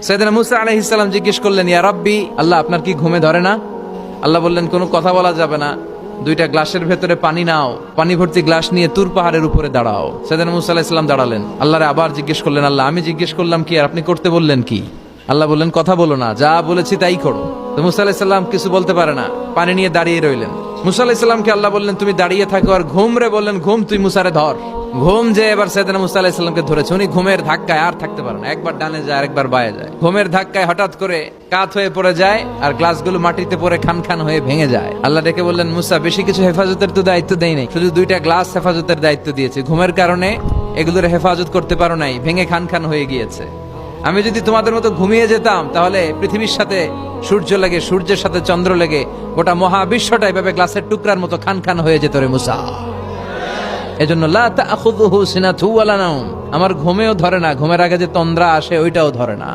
সাইয়েদনা মুসা আলাইহিস সালাম জিজ্ঞেস করলেন, ইয়া রাব্বি, আল্লাহ আপনার কি ঘুমে ধরে না? আল্লাহ বললেন, কোনো কথা বলা যাবে না, দুইটা গ্লাসের ভেতরে পানি নাও, পানি ভর্তি গ্লাস নিয়ে তুর পাহাড়ের উপরে দাঁড়াও। সাইয়েদনা মুসা আলাইহিস সালাম দাঁড়ালেন। আল্লাহরে আবার জিজ্ঞেস করলেন, আল্লাহ আমি জিজ্ঞেস করলাম কি আর আপনি করতে বললেন কি? আল্লাহ বললেন, কথা বলো না, যা বলেছি তাই করো। তো মুসা আলাইহিস সালাম কিছু বলতে পারে না, পানি নিয়ে দাঁড়িয়ে রইলেন। মুসা আলাইহিস সালামকে আল্লাহ বললেন, তুমি দাঁড়িয়ে থাকো আর ঘুম রে বললেন, ঘুম তুই মুসারে ধর। ঘুম যে এবার সাইয়েদনা মুসা আলাইহিস সালামকে ধরেছে। উনি ঘুমের ধাক্কায় আর থাকতে পারেন না, একবার ডানে যায় আরেকবার বায়ে যায়। ঘুমের ধাক্কায় হঠাৎ করে কাত হয়ে পড়ে যায় আর গ্লাসগুলো মাটিতে পড়ে খান খান হয়ে ভেঙে যায়। আল্লাহ ডেকে বললেন, মুসা বেশি কিছু হেফাজতের তো দায়িত্ব দেই নাই, শুধু দুইটা গ্লাস হেফাজতের দায়িত্ব দিয়েছি। ঘুমের কারণে এগুলোর হেফাজত করতে পারো নাই, ভেঙে খান খান হয়ে গিয়েছে। আমি যদি তোমাদের মতো ঘুমিয়ে যেতাম তাহলে পৃথিবীর সাথে সূর্য লেগে, সূর্যের সাথে চন্দ্র লেগে গোটা মহাবিশ্বটা এভাবে গ্লাসের টুকরার মতো খান খান হয়ে যেত রে মুসা। এজন্য লা তাখুযুহু সিনাতু ওয়ালা নাওম, আমার ঘুমেও ধরে না, ঘুমের আগে যে তন্দ্রা আসে ওইটাও ধরে না।